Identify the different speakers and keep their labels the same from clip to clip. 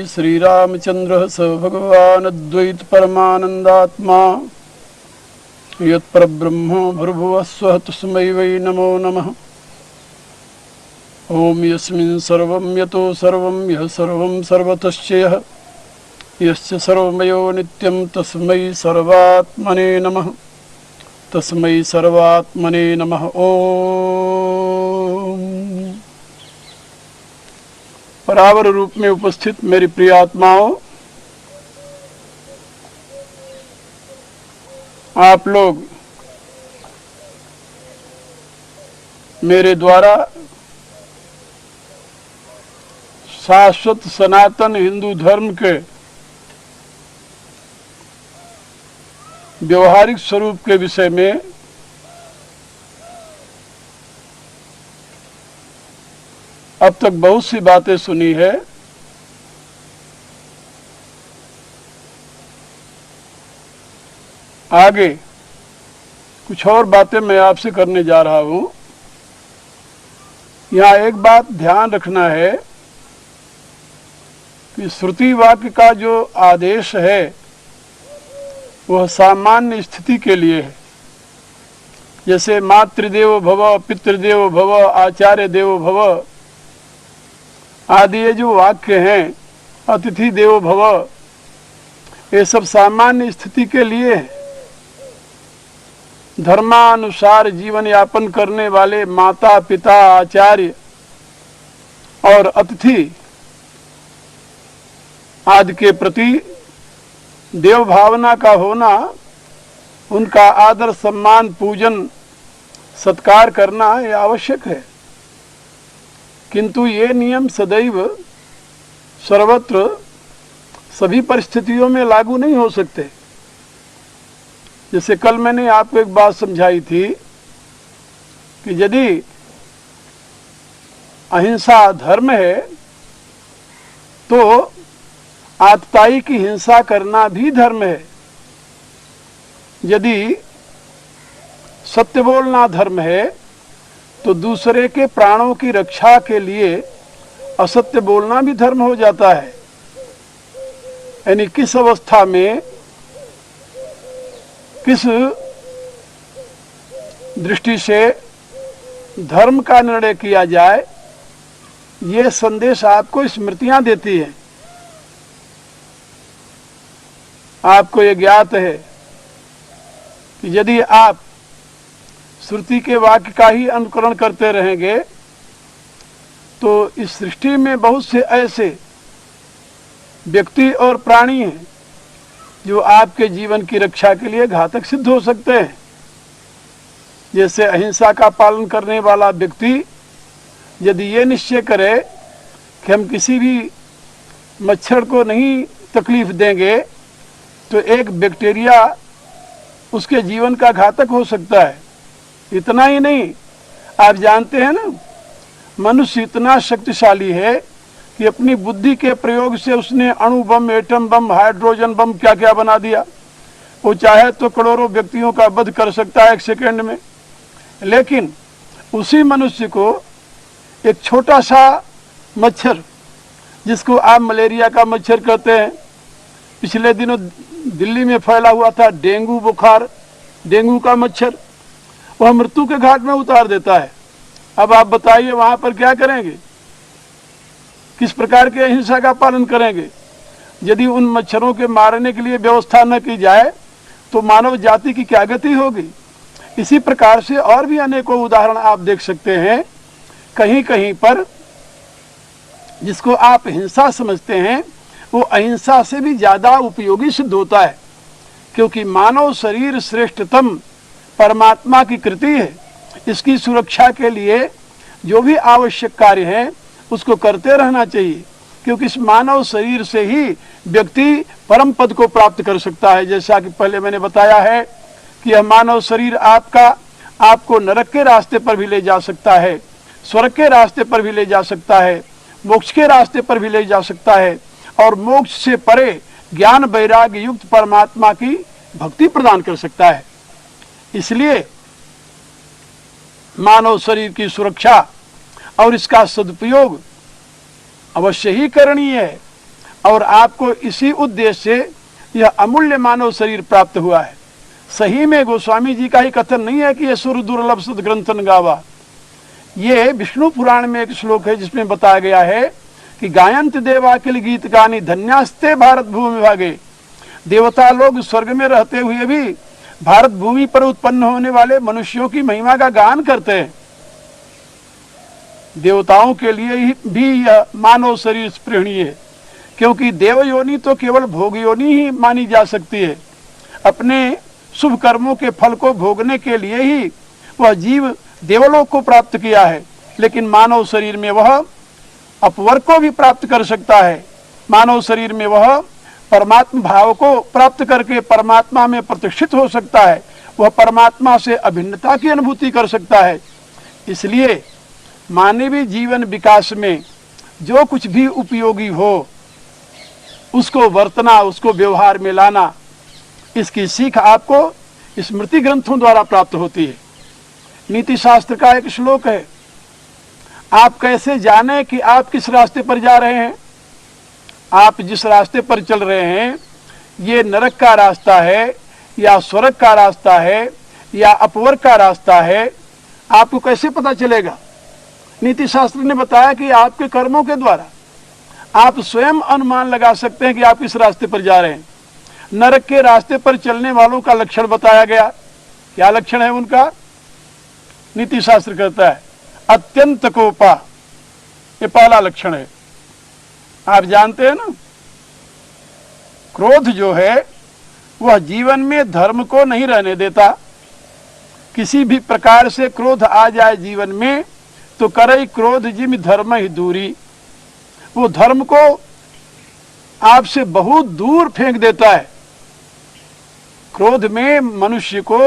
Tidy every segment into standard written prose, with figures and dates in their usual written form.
Speaker 1: श्रीरामचंद्र स भगवान अद्वैत परमानंदात्मा यत्परब्रह्म भूर्भुवः स्वः तस्मै वै नमो नमः। ओम यस्मिन् सर्वं यतो सर्वं यः सर्वं सर्वतश्च यः यस्य सर्वमयो नित्यं तस्मै सर्वात्मने नमः। तस्मै सर्वात्मने नमः। ओम परावर रूप में उपस्थित मेरी प्रिय आत्माओं, आप लोग मेरे द्वारा शाश्वत सनातन हिंदू धर्म के व्यवहारिक स्वरूप के विषय में अब तक बहुत सी बातें सुनी है। आगे कुछ और बातें मैं आपसे करने जा रहा हूं। यहाँ एक बात ध्यान रखना है कि श्रुति वाक्य का जो आदेश है वह सामान्य स्थिति के लिए है। जैसे मातृदेवो भव, पितृदेवो भव, आचार्य देवो भव आदि ये जो वाक्य हैं, अतिथि देवो भव, ये सब सामान्य स्थिति के लिए है। धर्मानुसार जीवन यापन करने वाले माता पिता, आचार्य और अतिथि आदि के प्रति देव भावना का होना, उनका आदर सम्मान पूजन सत्कार करना ये आवश्यक है। किंतु ये नियम सदैव सर्वत्र सभी परिस्थितियों में लागू नहीं हो सकते। जैसे कल मैंने आपको एक बात समझाई थी कि यदि अहिंसा धर्म है तो आतताई की हिंसा करना भी धर्म है। यदि सत्य बोलना धर्म है तो दूसरे के प्राणों की रक्षा के लिए असत्य बोलना भी धर्म हो जाता है। यानी किस अवस्था में किस दृष्टि से धर्म का निर्णय किया जाए, ये संदेश आपको स्मृतियां देती है। आपको ये ज्ञात है कि यदि आप श्रुति के वाक्य का ही अनुकरण करते रहेंगे तो इस सृष्टि में बहुत से ऐसे व्यक्ति और प्राणी हैं जो आपके जीवन की रक्षा के लिए घातक सिद्ध हो सकते हैं। जैसे अहिंसा का पालन करने वाला व्यक्ति यदि ये निश्चय करे कि हम किसी भी मच्छर को नहीं तकलीफ देंगे तो एक बैक्टीरिया उसके जीवन का घातक हो सकता है। इतना ही नहीं, आप जानते हैं ना, मनुष्य इतना शक्तिशाली है कि अपनी बुद्धि के प्रयोग से उसने अणु बम, एटम बम, हाइड्रोजन बम क्या क्या बना दिया। वो चाहे तो करोड़ों व्यक्तियों का वध कर सकता है एक सेकंड में। लेकिन उसी मनुष्य को एक छोटा सा मच्छर, जिसको आप मलेरिया का मच्छर कहते हैं, पिछले दिनों दिल्ली में फैला हुआ था डेंगू बुखार, डेंगू का मच्छर, वह मृत्यु के घाट में उतार देता है। अब आप बताइए वहां पर क्या करेंगे, किस प्रकार के अहिंसा का पालन करेंगे। यदि उन मच्छरों के मारने के लिए व्यवस्था न की जाए तो मानव जाति की क्या गति होगी। इसी प्रकार से और भी अनेकों उदाहरण आप देख सकते हैं। कहीं कहीं पर जिसको आप हिंसा समझते हैं वो अहिंसा से भी ज्यादा उपयोगी सिद्ध होता है, क्योंकि मानव शरीर श्रेष्ठतम परमात्मा की कृति है। इसकी सुरक्षा के लिए जो भी आवश्यक कार्य हैं उसको करते रहना चाहिए, क्योंकि इस मानव शरीर से ही व्यक्ति परम पद को प्राप्त कर सकता है। जैसा कि पहले मैंने बताया है कि यह मानव शरीर आपको नरक के रास्ते पर भी ले जा सकता है, स्वर्ग के रास्ते पर भी ले जा सकता है, मोक्ष के रास्ते पर भी ले जा सकता है, और मोक्ष से परे ज्ञान वैराग्य युक्त परमात्मा की भक्ति प्रदान कर सकता है। इसलिए मानव शरीर की सुरक्षा और इसका सदुपयोग अवश्य ही करनीय है, और आपको इसी उद्देश्य से यह अमूल्य मानव शरीर प्राप्त हुआ है। सही में गोस्वामी जी का ही कथन नहीं है कि यह सुर दुर्लभ सदग्रंथन गावा। ये विष्णु पुराण में एक श्लोक है जिसमें बताया गया है कि गायंत देवाकिल गीत गानी धन्यास्ते भारत भूमि भागे। देवता लोग स्वर्ग में रहते हुए भी भारत भूमि पर उत्पन्न होने वाले मनुष्यों की महिमा का गान करते हैं। देवताओं के लिए भी यह मानव शरीर स्पृहणीय है, क्योंकि देव योनि तो केवल भोग योनि ही मानी जा सकती है। अपने शुभ कर्मों के फल को भोगने के लिए ही वह जीव देवलोक को प्राप्त किया है, लेकिन मानव शरीर में वह अपवर्ग को भी प्राप्त कर सकता है। मानव शरीर में वह परमात्मा भाव को प्राप्त करके परमात्मा में प्रतिष्ठित हो सकता है, वह परमात्मा से अभिन्नता की अनुभूति कर सकता है। इसलिए मानवीय जीवन विकास में जो कुछ भी उपयोगी हो उसको वर्तना, उसको व्यवहार में लाना, इसकी सीख आपको स्मृति ग्रंथों द्वारा प्राप्त होती है। नीति शास्त्र का एक श्लोक है, आप कैसे जाने कि आप किस रास्ते पर जा रहे हैं। आप जिस रास्ते पर चल रहे हैं ये नरक का रास्ता है या स्वर्ग का रास्ता है या अपवर्ग का रास्ता है, आपको कैसे पता चलेगा। नीति शास्त्र ने बताया कि आपके कर्मों के द्वारा आप स्वयं अनुमान लगा सकते हैं कि आप किस रास्ते पर जा रहे हैं। नरक के रास्ते पर चलने वालों का लक्षण बताया गया। क्या लक्षण है उनका? नीति शास्त्र कहता है अत्यंत कोपा, ये पहला लक्षण है। आप जानते हैं ना, क्रोध जो है वह जीवन में धर्म को नहीं रहने देता। किसी भी प्रकार से क्रोध आ जाए जीवन में तो करे क्रोध जिम धर्म ही दूरी, वो धर्म को आपसे बहुत दूर फेंक देता है। क्रोध में मनुष्य को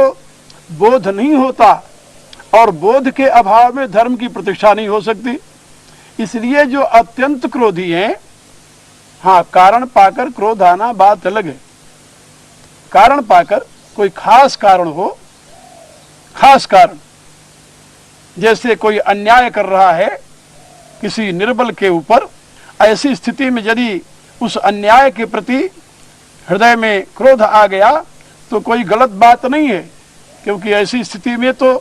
Speaker 1: बोध नहीं होता, और बोध के अभाव में धर्म की प्रतिष्ठा नहीं हो सकती। इसलिए जो अत्यंत क्रोधी हैं, हाँ, कारण पाकर क्रोध आना बात अलग है। कारण पाकर कोई खास कारण हो, खास कारण, जैसे कोई अन्याय कर रहा है किसी निर्बल के ऊपर, ऐसी स्थिति में यदि उस अन्याय के प्रति हृदय में क्रोध आ गया तो कोई गलत बात नहीं है, क्योंकि ऐसी स्थिति में तो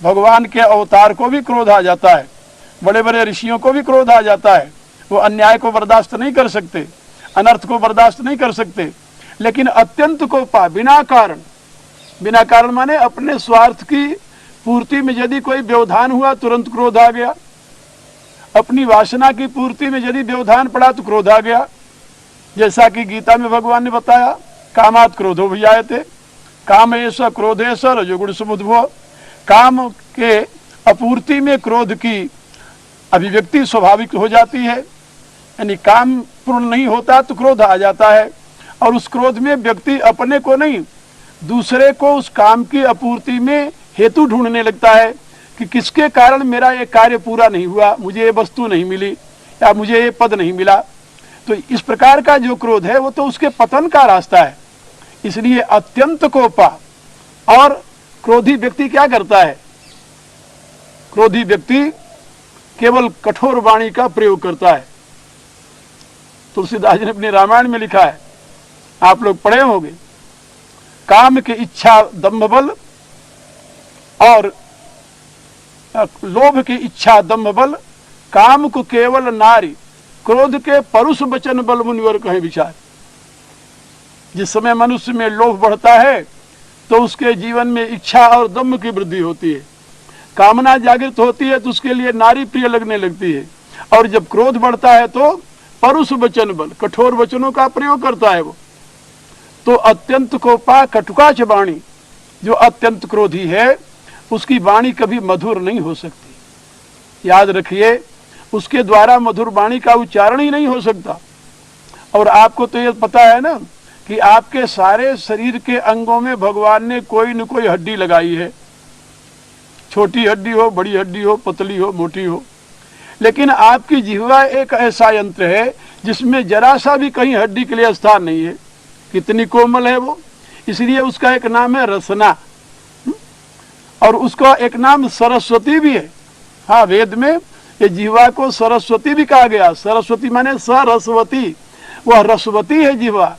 Speaker 1: भगवान के अवतार को भी क्रोध आ जाता है, बड़े बड़े ऋषियों को भी क्रोध आ जाता है। वो अन्याय को बर्दाश्त नहीं कर सकते, अनर्थ को बर्दाश्त नहीं कर सकते। लेकिन अत्यंत कोपा, बिना कारण माने अपने स्वार्थ की पूर्ति में यदि कोई व्यवधान हुआ तुरंत क्रोध आ गया। अपनी वासना की पूर्ति में यदि व्यवधान पड़ा तो क्रोध आ गया। जैसा कि गीता में भगवान ने बताया, कामात क्रोधो भिजायते, काम ऐसा क्रोध ऐसा रजोगुण समुद्भव। काम के अपूर्ति में क्रोध की अभिव्यक्ति स्वाभाविक हो जाती है, यानी काम पूर्ण नहीं होता तो क्रोध आ जाता है, और उस क्रोध में व्यक्ति अपने को नहीं दूसरे को उस काम की अपूर्ति में हेतु ढूंढने लगता है कि किसके कारण मेरा ये कार्य पूरा नहीं हुआ, मुझे ये वस्तु नहीं मिली या मुझे ये पद नहीं मिला। तो इस प्रकार का जो क्रोध है वो तो उसके पतन का रास्ता है। इसलिए अत्यंत कोपा। और क्रोधी व्यक्ति क्या करता है? क्रोधी व्यक्ति केवल कठोर वाणी का प्रयोग करता है। तुलसीदास जी ने अपने रामायण में लिखा है, आप लोग पढ़े होंगे, काम की इच्छा दंभ बल और लोभ की इच्छा दंभ बल, काम को केवल नारी, क्रोध के परुष वचन बल मुनिवर कहे विचार। जिस समय मनुष्य में लोभ बढ़ता है तो उसके जीवन में इच्छा और दम्भ की वृद्धि होती है, कामना जागृत होती है तो उसके लिए नारी प्रिय लगने लगती है। और जब क्रोध बढ़ता है तो परुष वचन बल, कठोर वचनों का प्रयोग करता है वो। तो अत्यंत कोपा कटुकाच वाणी, जो अत्यंत क्रोधी है उसकी वाणी कभी मधुर नहीं हो सकती। याद रखिए, उसके द्वारा मधुर वाणी का उच्चारण ही नहीं हो सकता। और आपको तो ये पता है ना कि आपके सारे शरीर के अंगों में भगवान ने कोई न कोई हड्डी लगाई है, छोटी हड्डी हो, बड़ी हड्डी हो, पतली हो, मोटी हो। लेकिन आपकी जिह्वा एक ऐसा यंत्र है जिसमें जरा सा भी कहीं हड्डी के लिए स्थान नहीं है। कितनी कोमल है वो, इसलिए उसका एक नाम है रसना, और उसका एक नाम सरस्वती भी है। हाँ, वेद में ये जिह्वा को सरस्वती भी कहा गया। सरस्वती माने सरस्वती, वह रसवती है जिह्वा,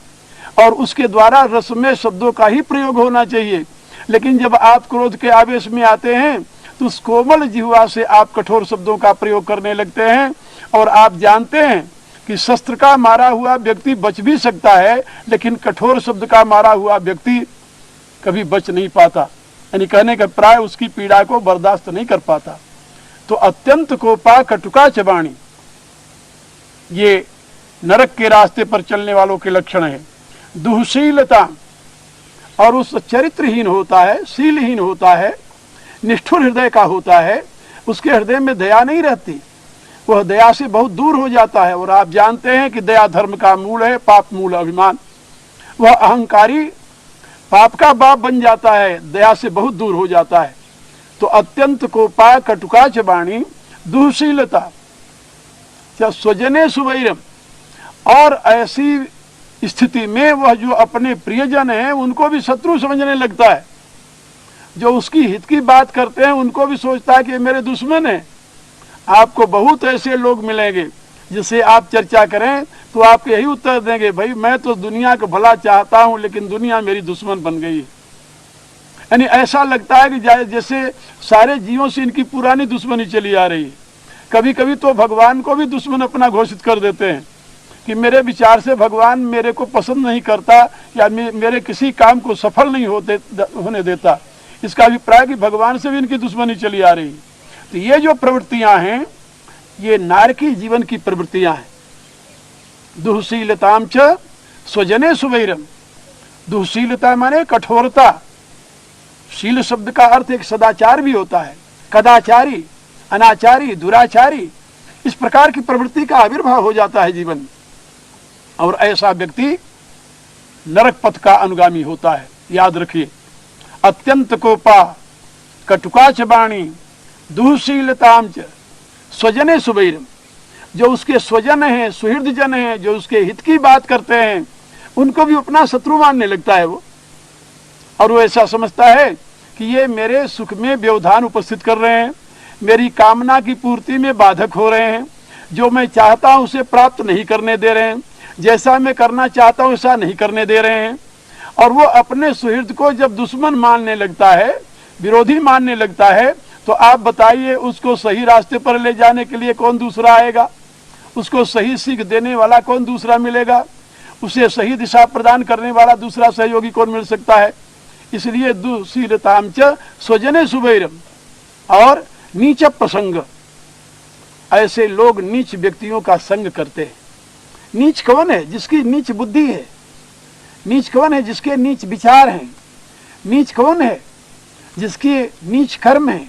Speaker 1: और उसके द्वारा रस में शब्दों का ही प्रयोग होना चाहिए। लेकिन जब आप क्रोध के आवेश में आते हैं तो उस कोमल जिह्वा से आप कठोर शब्दों का प्रयोग करने लगते हैं। और आप जानते हैं कि शस्त्र का मारा हुआ व्यक्ति बच भी सकता है, लेकिन कठोर शब्द का मारा हुआ व्यक्ति कभी बच नहीं पाता, यानी कहने का प्राय उसकी पीड़ा को बर्दाश्त नहीं कर पाता। तो अत्यंत कोपा कटुका चबाणी, ये नरक के रास्ते पर चलने वालों के लक्षण है। दुःशीलता, और उस चरित्रहीन होता है, शीलहीन होता है, निष्ठुर हृदय का होता है, उसके हृदय में दया नहीं रहती, वह दया से बहुत दूर हो जाता है। और आप जानते हैं कि दया धर्म का मूल है, पाप मूल अभिमान। वह अहंकारी पाप का बाप बन जाता है, दया से बहुत दूर हो जाता है। तो अत्यंत कोपा कटुका चबाणी दुःशीलता स्वजने सुवैरम, और ऐसी स्थिति में वह जो अपने प्रियजन हैं उनको भी शत्रु समझने लगता है। जो उसकी हित की बात करते हैं उनको भी सोचता है कि मेरे दुश्मन हैं। आपको बहुत ऐसे लोग मिलेंगे जिससे आप चर्चा करें तो आपको यही उत्तर देंगे, भाई मैं तो दुनिया का भला चाहता हूं लेकिन दुनिया मेरी दुश्मन बन गई है। यानी ऐसा लगता है कि जैसे सारे जीवों से इनकी पुरानी दुश्मनी चली आ रही है। कभी कभी तो भगवान को भी दुश्मन अपना घोषित कर देते हैं कि मेरे विचार से भगवान मेरे को पसंद नहीं करता, या मेरे किसी काम को सफल नहीं होने देता। इसका अभिप्राय कि भगवान से भी इनकी दुश्मनी चली आ रही है। तो ये जो प्रवृत्तियां हैं ये नारकी जीवन की प्रवृत्तियां हैं। दुःशीलताम च स्वजने सुवैरम, दुःशीलता माने कठोरता। शील शब्द का अर्थ एक सदाचार भी होता है, कदाचारी, अनाचारी, दुराचारी, इस प्रकार की प्रवृत्ति का आविर्भाव हो जाता है जीवन में। और ऐसा व्यक्ति नरक पथ का अनुगामी होता है। याद रखिए, अत्यंत कोपा कटुका चबाणी दुःशीलताम च स्वजने सुवैरम, जो उसके स्वजन हैं, सुहृद जन हैं, जो उसके हित की बात करते हैं, उनको भी अपना शत्रु मानने लगता है वो। और वो ऐसा समझता है कि ये मेरे सुख में व्यवधान उपस्थित कर रहे हैं, मेरी कामना की पूर्ति में बाधक हो रहे हैं, जो मैं चाहता हूं उसे प्राप्त नहीं करने दे रहे हैं, जैसा मैं करना चाहता हूं वैसा नहीं करने दे रहे हैं। और वो अपने सुहृद को जब दुश्मन मानने लगता है, विरोधी मानने लगता है, तो आप बताइए उसको सही रास्ते पर ले जाने के लिए कौन दूसरा आएगा? उसको सही सीख देने वाला कौन दूसरा मिलेगा? उसे सही दिशा प्रदान करने वाला दूसरा सहयोगी कौन मिल सकता है? इसलिए दुःशीलताम च स्वजने सुवैरम। और नीच प्रसंग, ऐसे लोग नीच व्यक्तियों का संग करते हैं। नीच कौन है? जिसकी नीच बुद्धि है। नीच कौन है? जिसके नीच विचार हैं। नीच कौन है? जिसके नीच कर्म है।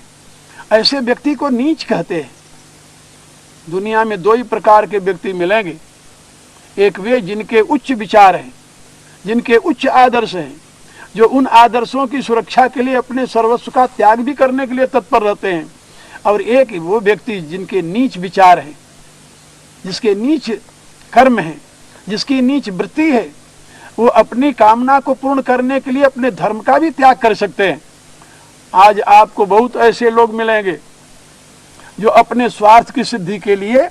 Speaker 1: ऐसे व्यक्ति को नीच कहते हैं। दुनिया में दो ही प्रकार के व्यक्ति मिलेंगे, एक वे जिनके उच्च विचार हैं, जिनके उच्च आदर्श हैं, जो उन आदर्शों की सुरक्षा के लिए अपने सर्वस्व का त्याग भी करने के लिए तत्पर रहते हैं, और एक वो व्यक्ति जिनके नीच विचार हैं, जिसके नीच कर्म हैं, जिसकी नीच वृत्ति है। वो अपनी कामना को पूर्ण करने के लिए अपने धर्म का भी त्याग कर सकते हैं। आज आपको बहुत ऐसे लोग मिलेंगे जो अपने स्वार्थ की सिद्धि के लिए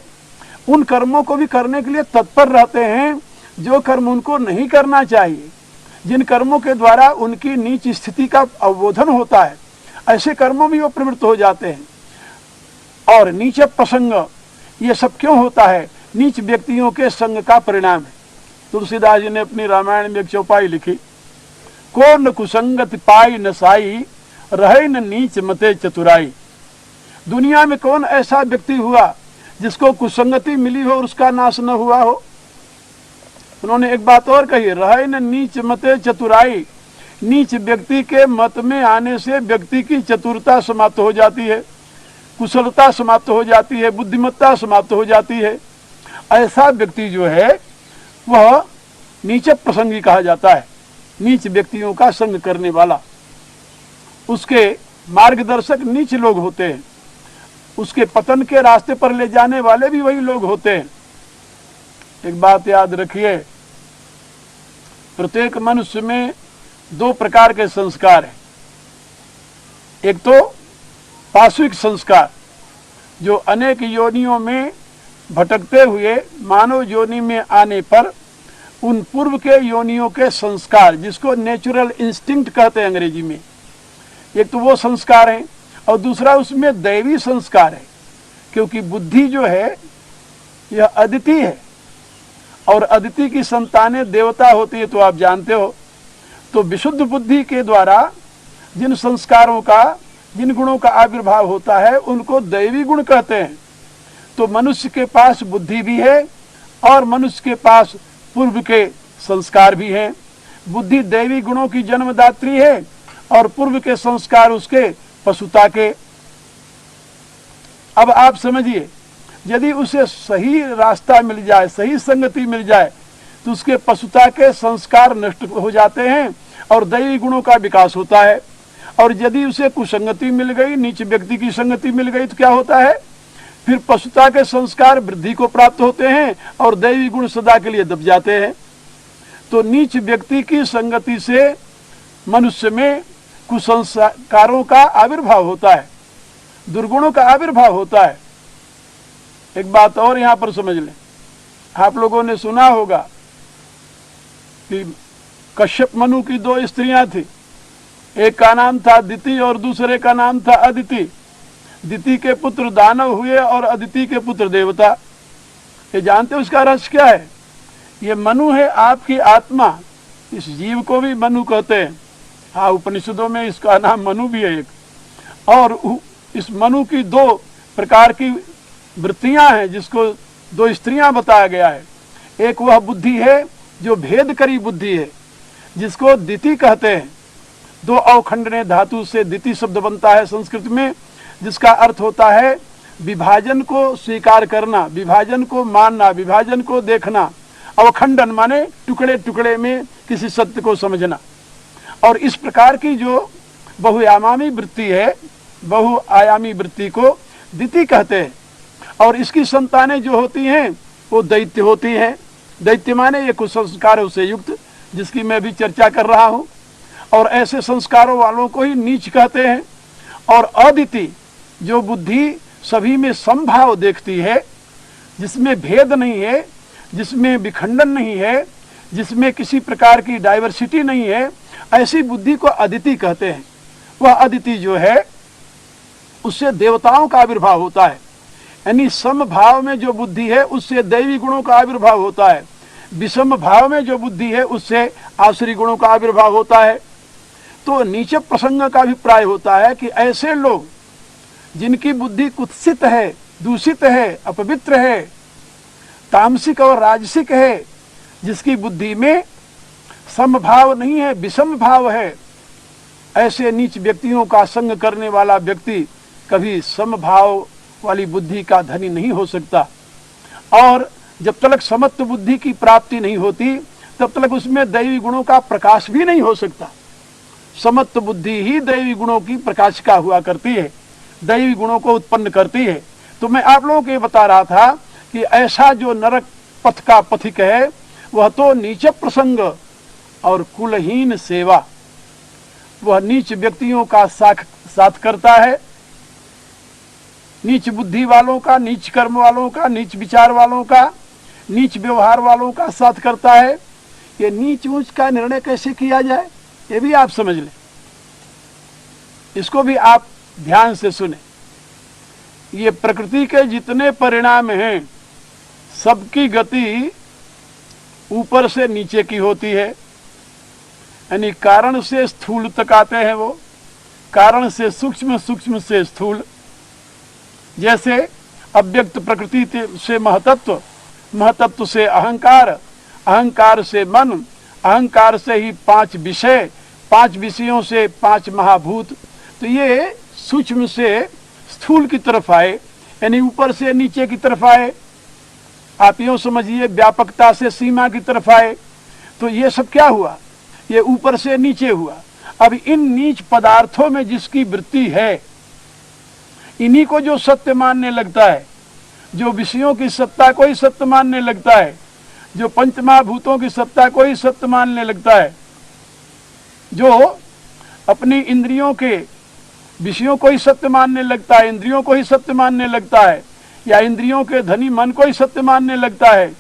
Speaker 1: उन कर्मों को भी करने के लिए तत्पर रहते हैं जो कर्म उनको नहीं करना चाहिए, जिन कर्मों के द्वारा उनकी नीच स्थिति का अवबोधन होता है, ऐसे कर्मों में वो प्रवृत्त हो जाते हैं। और नीच प्रसंग, ये सब क्यों होता है? नीच व्यक्तियों के संग का परिणाम है। तुलसीदास जी ने अपनी रामायण में एक चौपाई लिखी, को न कुसंगत पाई न साई, रहे न नीच मते चतुराई। दुनिया में कौन ऐसा व्यक्ति हुआ जिसको कुसंगति मिली हो और उसका नाश न हुआ हो? उन्होंने एक बात और कही, रहे न नीच मते चतुराई। नीच व्यक्ति के मत में आने से व्यक्ति की चतुरता समाप्त हो जाती है। कुशलता समाप्त हो जाती है, बुद्धिमत्ता समाप्त हो जाती है। ऐसा व्यक्ति जो है वह नीच प्रसंगी कहा जाता है, नीच व्यक्तियों का संग करने वाला। उसके मार्गदर्शक नीच लोग होते हैं, उसके पतन के रास्ते पर ले जाने वाले भी वही लोग होते हैं। एक बात याद रखिए, प्रत्येक मनुष्य में दो प्रकार के संस्कार हैं। एक तो पाश्विक संस्कार, जो अनेक योनियों में भटकते हुए मानव योनि में आने पर उन पूर्व के योनियों के संस्कार, जिसको नेचुरल इंस्टिंक्ट कहते हैं अंग्रेजी में, एक तो वो संस्कार है, और दूसरा उसमें दैवी संस्कार है। क्योंकि बुद्धि जो है यह अदिति है, और अदिति की संतानें देवता होती है, तो आप जानते हो। तो विशुद्ध बुद्धि के द्वारा जिन संस्कारों का, जिन गुणों का आविर्भाव होता है, उनको दैवी गुण कहते हैं। तो मनुष्य के पास बुद्धि भी है और मनुष्य के पास पूर्व के संस्कार भी हैं। बुद्धि दैवी गुणों की जन्मदात्री है और पूर्व के संस्कार उसके पशुता के। अब आप समझिए, यदि उसे सही रास्ता मिल जाए, सही संगति मिल जाए, तो उसके पशुता के संस्कार नष्ट हो जाते हैं और दैवी गुणों का विकास होता है। और यदि उसे कुसंगति मिल गई, नीच व्यक्ति की संगति मिल गई, तो क्या होता है, फिर पशुता के संस्कार वृद्धि को प्राप्त होते हैं और दैवी गुण सदा के लिए दब जाते हैं। तो नीच व्यक्ति की संगति से मनुष्य में कुसंस्कारों का आविर्भाव होता है, दुर्गुणों का आविर्भाव होता है। एक बात और यहां पर समझ लें, आप लोगों ने सुना होगा कि कश्यप मनु की दो स्त्रियां थी, एक का नाम था दिति और दूसरे का नाम था अदिति। दिति के पुत्र दानव हुए और अदिति के पुत्र देवता। ये जानते हो उसका रहस्य क्या है? ये मनु है आपकी आत्मा, इस जीव को भी मनु कहते हैं। हाँ, उपनिषदों में इसका नाम मनु भी है एक। और इस मनु की दो प्रकार की वृत्तियां हैं, जिसको दो स्त्रियां बताया गया है। एक वह बुद्धि है जो भेदकरी बुद्धि है, जिसको दिति कहते हैं। दो अवखंडने धातु से दिति शब्द बनता है संस्कृत में, जिसका अर्थ होता है विभाजन को स्वीकार करना, विभाजन को मानना, विभाजन को देखना। अवखंडन माने टुकड़े टुकड़े में किसी सत्य को समझना। और इस प्रकार की जो बहुआयामी वृत्ति है, बहुआयामी वृत्ति को दिति कहते हैं। और इसकी संतानें जो होती हैं वो दैत्य होती हैं। दैत्य माने ये कुसंस्कारों से युक्त, जिसकी मैं भी चर्चा कर रहा हूं। और ऐसे संस्कारों वालों को ही नीच कहते हैं। और अदिति, जो बुद्धि सभी में समभाव देखती है, जिसमें भेद नहीं है, जिसमें विखंडन नहीं है, जिसमें किसी प्रकार की डाइवर्सिटी नहीं है, ऐसी बुद्धि को अदिति कहते हैं। वह अदिति जो है उससे देवताओं का आविर्भाव होता है। यानी समभाव में जो बुद्धि है उससे दैवी गुणों का आविर्भाव होता है, विषम भाव में जो बुद्धि है उससे आसुरी गुणों का आविर्भाव होता है। तो नीच प्रसंग का अभिप्राय होता है कि ऐसे लोग जिनकी बुद्धि कुत्सित है, दूषित है, अपवित्र है, तामसिक और राजसिक है, जिसकी बुद्धि में समभाव नहीं है, विषम भाव है, ऐसे नीच व्यक्तियों का संग करने वाला व्यक्ति कभी समभाव वाली बुद्धि का धनी नहीं हो सकता। और जब तक समत्व बुद्धि की प्राप्ति नहीं होती, तब तक उसमें दैवी गुणों का प्रकाश भी नहीं हो सकता। समत्व बुद्धि ही दैवी गुणों की प्रकाशिका हुआ करती है, दैवी गुणों को उत्पन्न करती है। तो मैं आप लोगों को ये बता रहा था कि ऐसा जो नरक पथ का पथिक है, वह तो नीच प्रसंग और कुलहीन सेवा, वह नीच व्यक्तियों का साथ करता है, नीच बुद्धि वालों का, नीच कर्म वालों का, नीच विचार वालों का, नीच व्यवहार वालों का साथ करता है। ये नीच ऊंच का निर्णय कैसे किया जाए, ये भी आप समझ लें, इसको भी आप ध्यान से सुने। ये प्रकृति के जितने परिणाम हैं, सबकी गति ऊपर से नीचे की होती है। यानी कारण से स्थूल तक आते हैं वो, कारण से सूक्ष्म, सूक्ष्म से स्थूल। जैसे अव्यक्त प्रकृति से महतत्व, महतत्व से अहंकार, अहंकार से मन, अहंकार से ही 5 विषय, 5 विषयों से 5 महाभूत। तो ये सूक्ष्म से स्थूल की तरफ आए, यानी ऊपर से नीचे की तरफ आए, आप यूं समझिए व्यापकता से सीमा की तरफ आए, तो ये सब क्या हुआ, ये ऊपर से नीचे हुआ। अब इन नीच पदार्थों में जिसकी वृत्ति है, इन्हीं को जो सत्य मानने लगता है, जो विषयों की सत्ता को ही सत्य मानने लगता है, जो पंचमहाभूतों की सत्ता को ही सत्य मानने लगता है, जो अपनी इंद्रियों के विषयों को ही सत्य मानने लगता है, इंद्रियों को ही सत्य मानने लगता है, या इंद्रियों के धनी मन को ही सत्य मानने लगता है,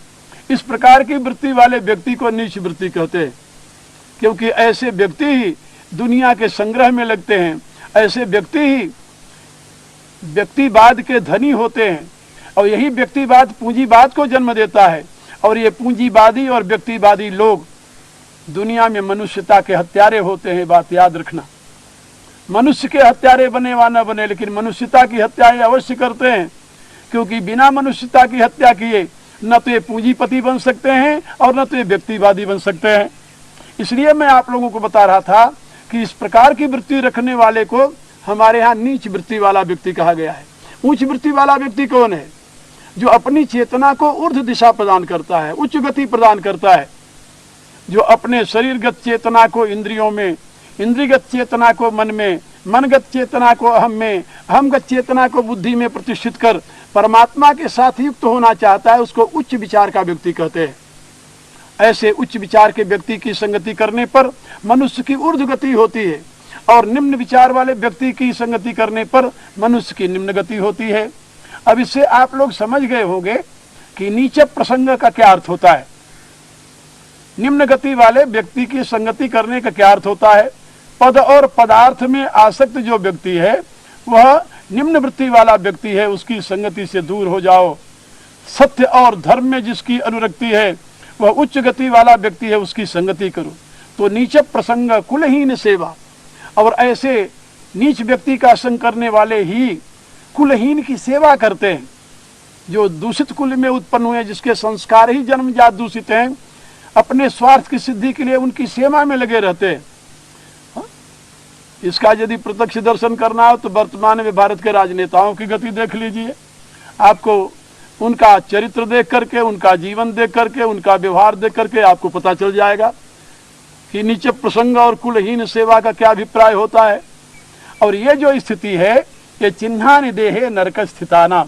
Speaker 1: इस प्रकार की वृत्ति वाले व्यक्ति को नीच वृत्ति कहते हैं। क्योंकि ऐसे व्यक्ति ही दुनिया के संग्रह में लगते हैं, ऐसे व्यक्ति ही व्यक्तिवाद के धनी होते हैं, और यही व्यक्तिवाद पूंजीवाद को जन्म देता है। और ये पूंजीवादी और व्यक्तिवादी लोग दुनिया में मनुष्यता के हत्यारे होते हैं, बात याद रखना। मनुष्य के हत्यारे बने वा न बने, लेकिन मनुष्यता की हत्या ये अवश्य करते हैं, क्योंकि बिना मनुष्यता की हत्या किए न तो ये पूंजीपति बन सकते हैं और न तो ये व्यक्तिवादी बन सकते हैं। इसलिए मैं आप लोगों को बता रहा था कि इस प्रकार की वृत्ति रखने वाले को हमारे यहाँ नीच वृत्ति वाला व्यक्ति कहा गया है। उच्च वृत्ति वाला व्यक्ति कौन है? जो अपनी चेतना को ऊर्ध्व दिशा प्रदान करता है, उच्च गति प्रदान करता है, जो अपने शरीरगत चेतना को इंद्रियों में, इंद्रियगत चेतना को मन में, मनगत चेतना को अहम में, अहमगत चेतना को बुद्धि में प्रतिष्ठित कर परमात्मा के साथ युक्त होना चाहता है, उसको उच्च विचार का व्यक्ति कहते हैं। ऐसे उच्च विचार के व्यक्ति की संगति करने पर मनुष्य की ऊर्ध्व गति होती है, और निम्न विचार वाले व्यक्ति की संगति करने पर मनुष्य की निम्न गति होती है। अब इससे आप लोग समझ गए होंगे कि नीचे प्रसंग का क्या अर्थ होता है, निम्न गति वाले व्यक्ति की संगति करने का क्या अर्थ होता है। पद और पदार्थ में आसक्त जो व्यक्ति है वह निम्न वृत्ति वाला व्यक्ति है, उसकी संगति से दूर हो जाओ। सत्य और धर्म में जिसकी अनुरक्ति है वह उच्च गति वाला व्यक्ति है, उसकी संगति करो। तो नीच प्रसंग कुलहीन सेवा, और ऐसे नीच व्यक्ति का संग करने वाले ही कुलहीन की सेवा करते हैं। जो दूषित कुल में उत्पन्न हुए, जिसके संस्कार ही जन्मजात दूषित हैं, अपने स्वार्थ की सिद्धि के लिए उनकी सेवा में लगे रहते हैं। इसका यदि प्रत्यक्ष दर्शन करना हो तो वर्तमान में भारत के राजनेताओं की गति देख लीजिए। आपको उनका चरित्र देख करके, उनका जीवन देख करके, उनका व्यवहार देख करके आपको पता चल जाएगा कि नीचे प्रसंग और कुलहीन सेवा का क्या अभिप्राय होता है। और ये जो स्थिति है, ये चिन्हानि देहे नरक स्थिताना,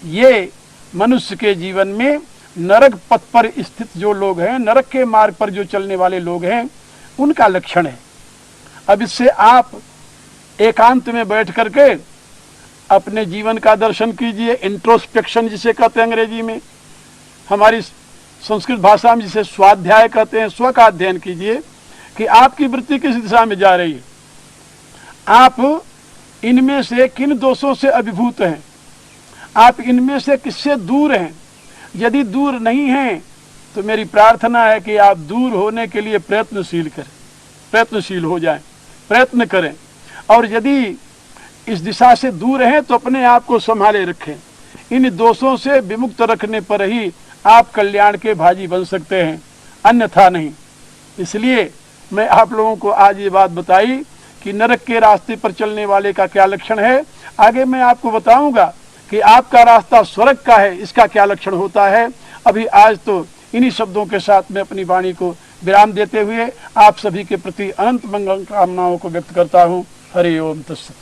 Speaker 1: ये मनुष्य के जीवन में नरक पथ पर स्थित जो लोग हैं, नरक के मार्ग पर जो चलने वाले लोग हैं, उनका लक्षण है। अब इससे आप एकांत में बैठ करके अपने जीवन का दर्शन कीजिए, इंट्रोस्पेक्शन जिसे कहते हैं अंग्रेजी में, हमारी संस्कृत भाषा में जिसे स्वाध्याय कहते हैं, स्व का अध्ययन कीजिए कि आपकी वृत्ति किस दिशा में जा रही है, आप इनमें से किन दोषों से अभिभूत हैं, आप इनमें से किससे दूर हैं। यदि दूर नहीं हैं तो मेरी प्रार्थना है कि आप दूर होने के लिए प्रयत्नशील हो जाएं, प्रयत्न करें। और यदि इस दिशा से दूर हैं तो अपने आप को संभाले रखें। इन दोषों से विमुक्त रखने पर ही आप कल्याण के भागी बन सकते हैं, अन्यथा नहीं। इसलिए मैं आप लोगों को आज ये बात बताई कि नरक के रास्ते पर चलने वाले का क्या लक्षण है। आगे मैं आपको बताऊंगा कि आपका रास्ता स्वर्ग का है, इसका क्या लक्षण होता है। अभी आज तो इन्हीं शब्दों के साथ मैं अपनी वाणी को विराम देते हुए आप सभी के प्रति अनंत मंगल कामनाओं को व्यक्त करता हूँ। हरि ओम तत्सत।